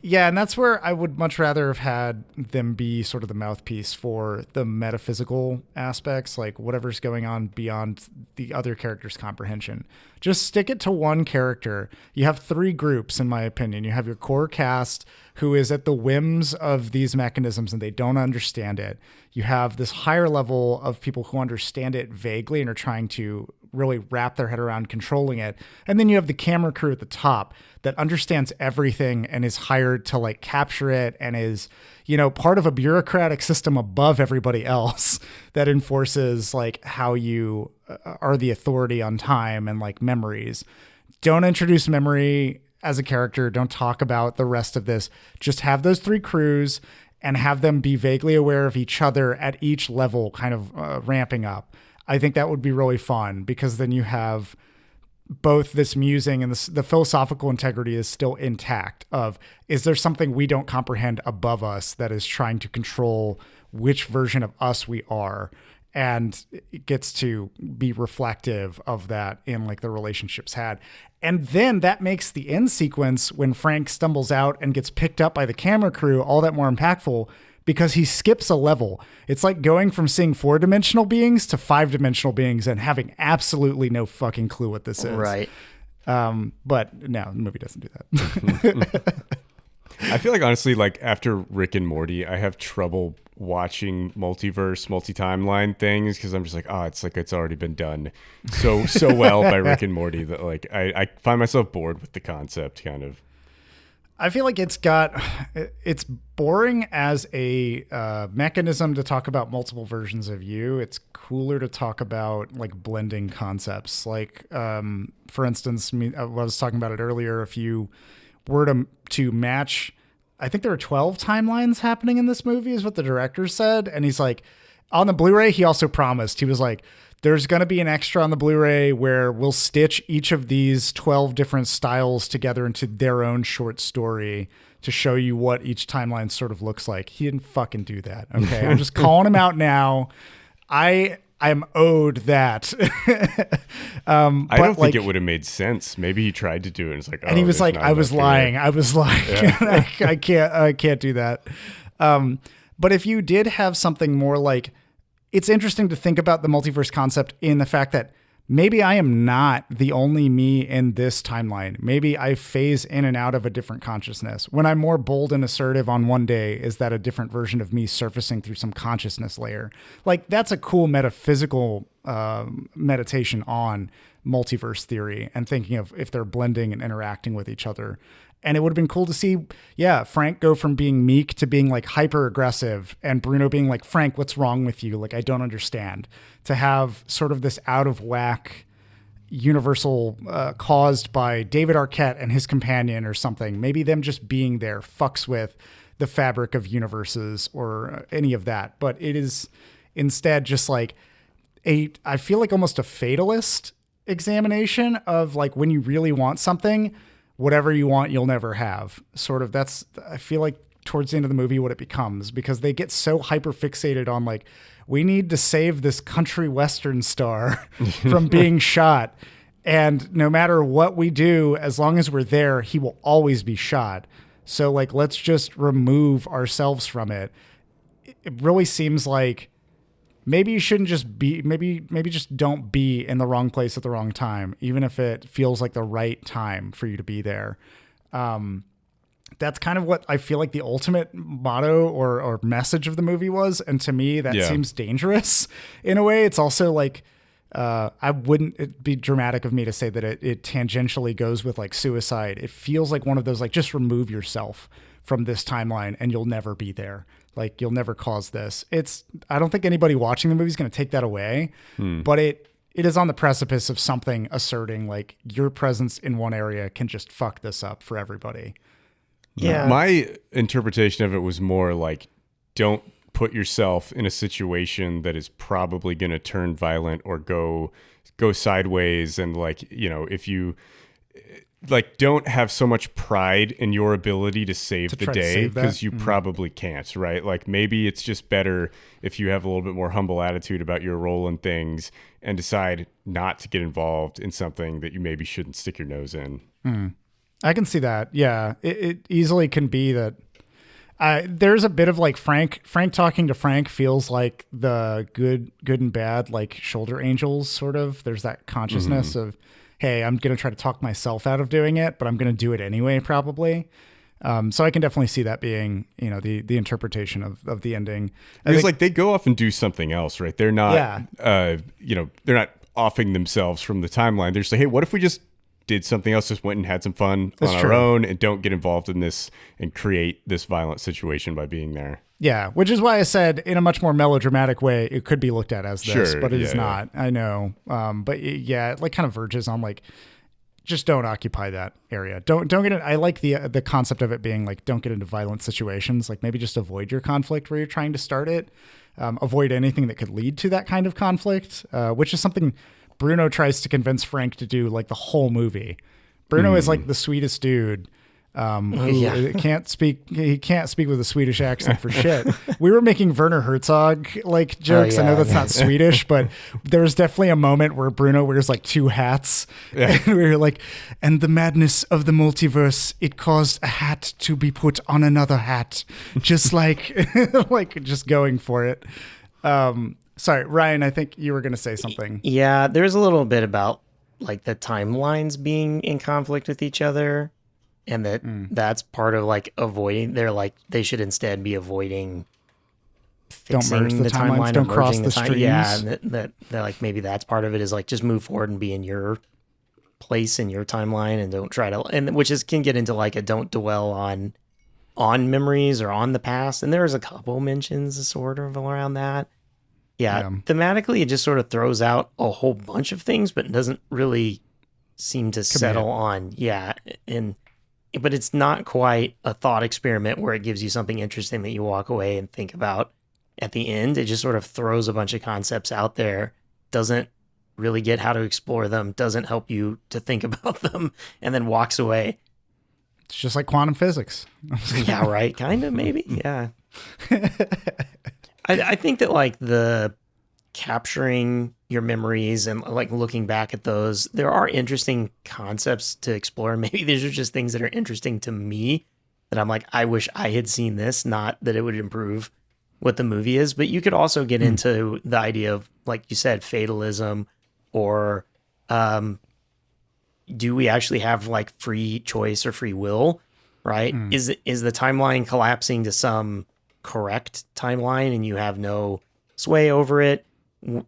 Yeah, and that's where I would much rather have had them be sort of the mouthpiece for the metaphysical aspects, like whatever's going on beyond the other character's comprehension. Just stick it to one character. You have three groups, in my opinion. You have your core cast, who is at the whims of these mechanisms and they don't understand it. You have this higher level of people who understand it vaguely and are trying to really wrap their head around controlling it. And then you have the camera crew at the top that understands everything and is hired to like capture it and is, part of a bureaucratic system above everybody else that enforces like how you are the authority on time and like memories. Don't introduce memory as a character. Don't talk about the rest of this. Just have those three crews and have them be vaguely aware of each other at each level, kind of ramping up. I think that would be really fun, because then you have both this musing and the philosophical integrity is still intact of, is there something we don't comprehend above us that is trying to control which version of us we are? And it gets to be reflective of that in like the relationships had. And then that makes the end sequence when Frank stumbles out and gets picked up by the camera crew all that more impactful, because he skips a level. It's like going from seeing 4-dimensional beings to 5-dimensional beings and having absolutely no fucking clue what this is. Right. But no, the movie doesn't do that. I feel like, honestly, like after Rick and Morty, I have trouble watching multiverse, multi-timeline things, because I'm just like, it's like it's already been done so well by Rick and Morty that like I find myself bored with the concept, kind of. I feel like it's boring as a mechanism to talk about multiple versions of you. It's cooler to talk about like blending concepts. Like, for instance, I was talking about it earlier. If you were to match, I think there are 12 timelines happening in this movie is what the director said. And he's like, on the Blu-ray, he also promised, he was like, there's going to be an extra on the Blu-ray where we'll stitch each of these 12 different styles together into their own short story to show you what each timeline sort of looks like. He didn't fucking do that. Okay. I'm just calling him out now. I'm owed that. I don't think it would have made sense. Maybe he tried to do it and it's like, and he was like, I was lying. I was lying. Yeah. I can't do that. But if you did have something more like, it's interesting to think about the multiverse concept in the fact that maybe I am not the only me in this timeline. Maybe I phase in and out of a different consciousness. When I'm more bold and assertive on one day, is that a different version of me surfacing through some consciousness layer? Like, that's a cool metaphysical meditation on multiverse theory and thinking of if they're blending and interacting with each other. And it would have been cool to see, Frank go from being meek to being like hyper aggressive, and Bruno being like, Frank, what's wrong with you? Like, I don't understand. To have sort of this out of whack universal caused by David Arquette and his companion or something. Maybe them just being there fucks with the fabric of universes or any of that. But it is instead just like I feel like almost a fatalist examination of like, when you really want something, whatever you want, you'll never have. Sort of, that's, I feel like towards the end of the movie what it becomes, because they get so hyper fixated on like, we need to save this country western star from being shot. And no matter what we do, as long as we're there, he will always be shot. So like, let's just remove ourselves from it. It really seems like maybe you shouldn't just be, maybe just don't be in the wrong place at the wrong time, even if it feels like the right time for you to be there. That's kind of what I feel like the ultimate motto or message of the movie was. And to me, that seems dangerous in a way. It's also like, I wouldn't it be dramatic of me to say that it tangentially goes with like suicide. It feels like one of those, like, just remove yourself from this timeline and you'll never be there. Like, you'll never cause this. I don't think anybody watching the movie is going to take that away, but it is on the precipice of something asserting like your presence in one area can just fuck this up for everybody. Yeah. My interpretation of it was more like, don't put yourself in a situation that is probably going to turn violent or go sideways. And like, you know, if you like, don't have so much pride in your ability to save the day, because you probably can't, right? Like, maybe it's just better if you have a little bit more humble attitude about your role in things and decide not to get involved in something that you maybe shouldn't stick your nose in. I can see that. Yeah, it easily can be that. There's a bit of like Frank talking to Frank feels like the good and bad, like shoulder angels sort of. There's that consciousness of, hey, I'm going to try to talk myself out of doing it, but I'm going to do it anyway, probably. So I can definitely see that being, you know, the interpretation of the ending. It's like they go off and do something else, right? They're not, you know, they're not offing themselves from the timeline. They're just like, hey, what if we just did something else, just went and had some fun on our own and don't get involved in this and create this violent situation by being there. Yeah, which is why I said in a much more melodramatic way, it could be looked at as this, but it is not. I know. But it like kind of verges on like, just don't occupy that area. Don't get it. I like the concept of it being like, don't get into violent situations. Like, maybe just avoid your conflict where you're trying to start it. Avoid anything that could lead to that kind of conflict, which is something Bruno tries to convince Frank to do like the whole movie. Bruno is like the sweetest dude. Who can't speak. He can't speak with a Swedish accent for shit. We were making Werner Herzog like jokes. I know that's not Swedish, but there was definitely a moment where Bruno wears like two hats, and we were like, and the madness of the multiverse, it caused a hat to be put on another hat, just like like just going for it. Sorry, Ryan, I think you were going to say something. Yeah, there's a little bit about like the timelines being in conflict with each other. And that's part of like avoiding. They're like, they should instead be avoiding fixing don't merge the timelines, don't cross the streams. Yeah, and that like maybe that's part of it is like just move forward and be in your place in your timeline and don't try to, and which is can get into like a don't dwell on memories or on the past. And there's a couple mentions sort of around that. Yeah, thematically it just sort of throws out a whole bunch of things, but it doesn't really seem to settle on. Yeah, but it's not quite a thought experiment where it gives you something interesting that you walk away and think about at the end. It just sort of throws a bunch of concepts out there, doesn't really get how to explore them, doesn't help you to think about them, and then walks away. It's just like quantum physics. Yeah, right. Kind of, maybe. Yeah. I think that like the capturing your memories and like looking back at those, there are interesting concepts to explore. Maybe these are just things that are interesting to me that I'm like, I wish I had seen this, not that it would improve what the movie is. But you could also get into the idea of, like you said, fatalism, or do we actually have like free choice or free will, right? Is the timeline collapsing to some correct timeline and you have no sway over it?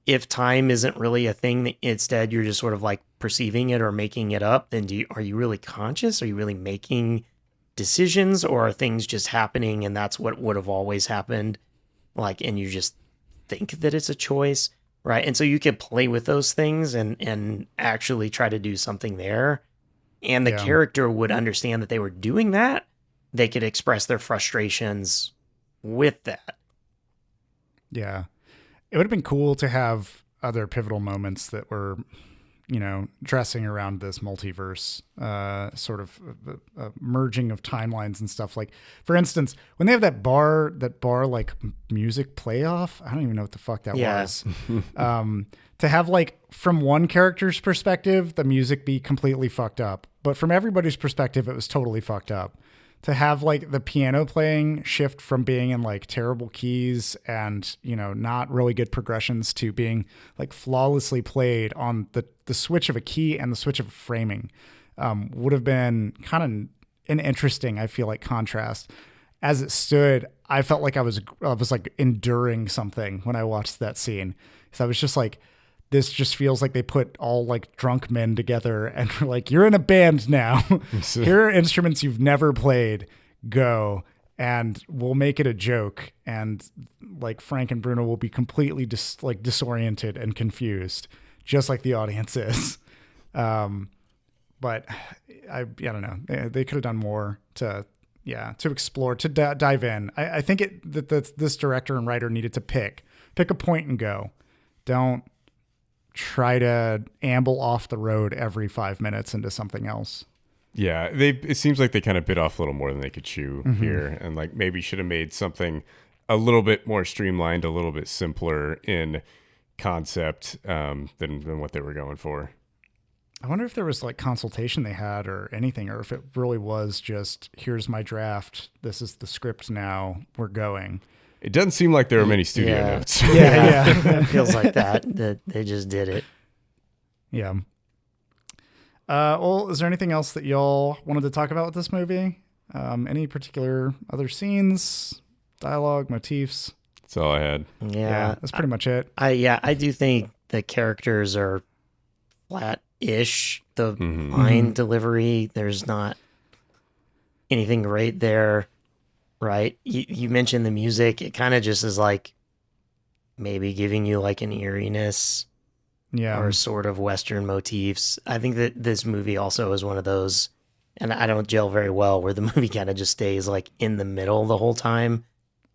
If time isn't really a thing, instead you're just sort of like perceiving it or making it up, then are you really conscious? Are you really making decisions, or are things just happening and that's what would have always happened? Like, and you just think that it's a choice, right? And so you could play with those things and actually try to do something there. And the character would understand that they were doing that. They could express their frustrations with that. Yeah. It would have been cool to have other pivotal moments that were, you know, dressing around this multiverse, sort of merging of timelines and stuff. Like, for instance, when they have that bar like music playoff, I don't even know what the fuck that was. To have like from one character's perspective, the music be completely fucked up, but from everybody's perspective, it was totally fucked up. To have like the piano playing shift from being in like terrible keys and, you know, not really good progressions to being like flawlessly played on the switch of a key and the switch of framing, would have been kind of an interesting, I feel like, contrast. As it stood, I felt like I was like enduring something when I watched that scene. So I was just like, this just feels like they put all like drunk men together and were like, you're in a band now. Here are instruments you've never played. Go. And we'll make it a joke. And like Frank and Bruno will be completely disoriented and confused, just like the audience is. But I don't know. They could have done more to explore, to dive in. I think that this director and writer needed to pick a point and go. Don't try to amble off the road every 5 minutes into something else. Yeah, it seems like they kind of bit off a little more than they could chew here, and like maybe should have made something a little bit more streamlined, a little bit simpler in concept than what they were going for. I wonder if there was like consultation they had or anything, or if it really was just, here's my draft, this is the script now, we're going. It doesn't seem like there are many studio notes. Yeah. It feels like that they just did it. Yeah. Well, is there anything else that y'all wanted to talk about with this movie? Any particular other scenes, dialogue, motifs? That's all I had. Yeah. That's pretty much it. I do think the characters are flat-ish. The line delivery, there's not anything great there. Right. You mentioned the music. It kind of just is like maybe giving you like an eeriness, or sort of Western motifs. I think that this movie also is one of those, and I don't gel very well, where the movie kind of just stays like in the middle the whole time.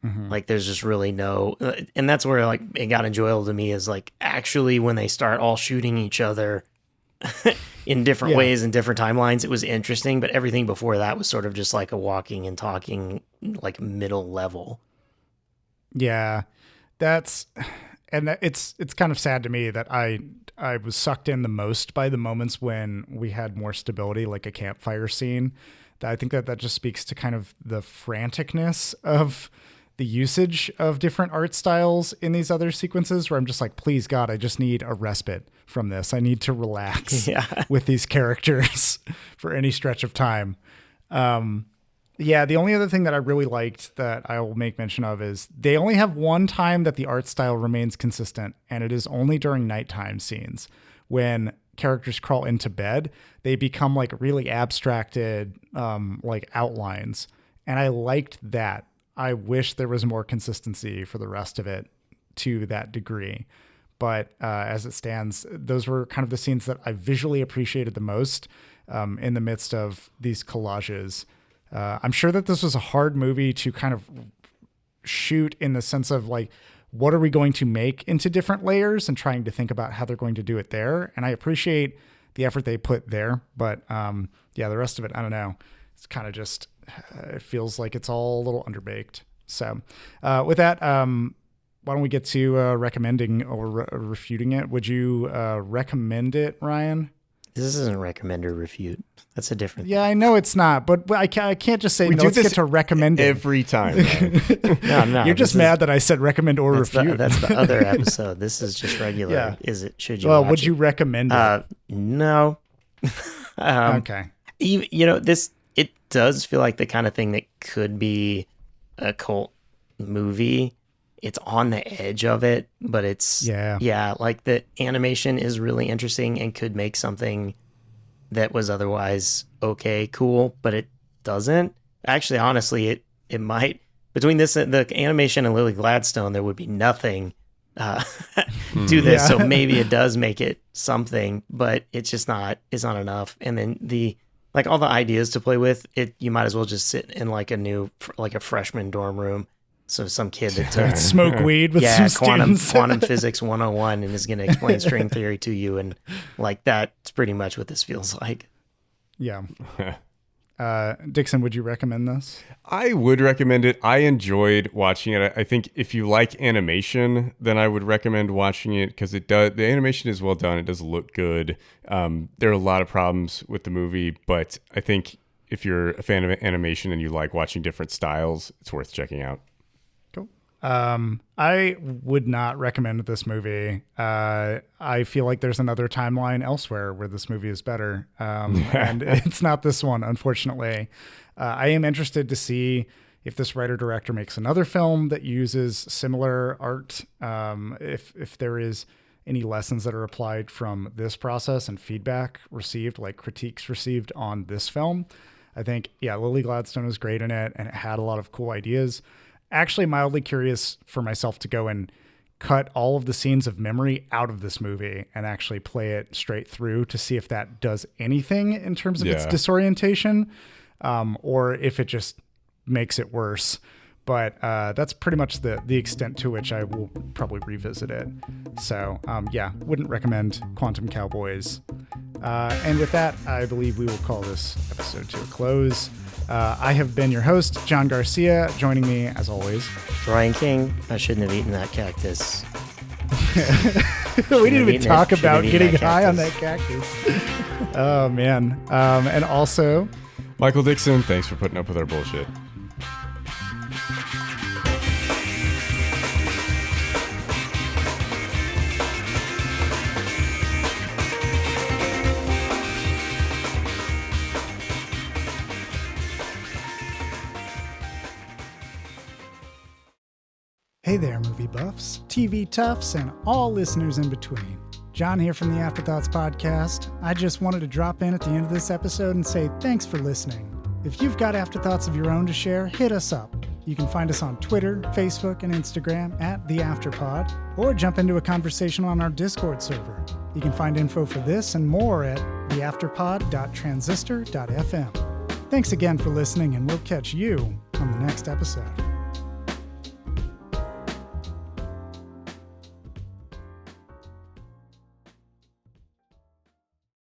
Like there's just really no, and that's where like it got enjoyable to me, is like actually when they start all shooting each other in different ways and different timelines, it was interesting, but everything before that was sort of just like a walking and talking, like middle level. Yeah, it's kind of sad to me that I was sucked in the most by the moments when we had more stability, like a campfire scene. I think that just speaks to kind of the franticness of the usage of different art styles in these other sequences, where I'm just like, please God, I just need a respite from this. I need to relax with these characters for any stretch of time. The only other thing that I really liked that I will make mention of is they only have one time that the art style remains consistent, and it is only during nighttime scenes. When characters crawl into bed, they become like really abstracted, like outlines. And I liked that. I wish there was more consistency for the rest of it to that degree. But as it stands, those were kind of the scenes that I visually appreciated the most in the midst of these collages. I'm sure that this was a hard movie to kind of shoot, in the sense of like, what are we going to make into different layers, and trying to think about how they're going to do it there. And I appreciate the effort they put there. But the rest of it, I don't know. It's kind of just, it feels like it's all a little underbaked. So with that, why don't we get to recommending or refuting it? Would you recommend it, Ryan? This isn't recommend or refute. That's a different. Yeah, I know it's not, but I can't just say, We no, do let's this get to recommending. every time. Ryan. No, You're just mad that I said recommend or that's refute. that's the other episode. This is just regular. Yeah. Is it? Should you? Well, watch would it? you recommend it? No. Okay. This it does feel like the kind of thing that could be a cult movie. It's on the edge of it, but it's like the animation is really interesting and could make something that was otherwise okay, cool, but it doesn't. Actually, honestly, it might. Between this and the animation and Lily Gladstone, there would be nothing to this. Yeah. So maybe it does make it something, but it's just not. It's not enough. And then all the ideas to play with, you might as well just sit in like a freshman dorm room. So some kid that took Smoke weed with some students. quantum physics 101 and is going to explain string theory to you. And like, that's pretty much what this feels like. Yeah. Dixon, would you recommend this? I would recommend it. I enjoyed watching it. I think if you like animation, then I would recommend watching it because the animation is well done. It does look good. There are a lot of problems with the movie, but I think if you're a fan of animation and you like watching different styles, it's worth checking out. I would not recommend this movie. I feel like there's another timeline elsewhere where this movie is better. And it's not this one, unfortunately. I am interested to see if this writer-director makes another film that uses similar art, if there is any lessons that are applied from this process and feedback received, like critiques received on this film. I think, Lily Gladstone was great in it, and it had a lot of cool ideas. Actually mildly curious for myself to go and cut all of the scenes of memory out of this movie and actually play it straight through to see if that does anything in terms of its disorientation, or if it just makes it worse. But that's pretty much the extent to which I will probably revisit it. So wouldn't recommend Quantum Cowboys. And with that, I believe we will call this episode to a close. I have been your host, John Garcia. Joining me, as always, Ryan King. I shouldn't have eaten that cactus. We didn't even talk about getting high on that cactus. Oh, man. And also, Michael Dixon, thanks for putting up with our bullshit. hey there, movie buffs, TV toughs, and all listeners in between. John here from the Afterthoughts podcast. I just wanted to drop in at the end of this episode and say thanks for listening. If you've got afterthoughts of your own to share, hit us up. You can find us on Twitter, Facebook, and Instagram at The Afterpod, or jump into a conversation on our Discord server. You can find info for this and more at theafterpod.transistor.fm. Thanks again for listening, and we'll catch you on the next episode.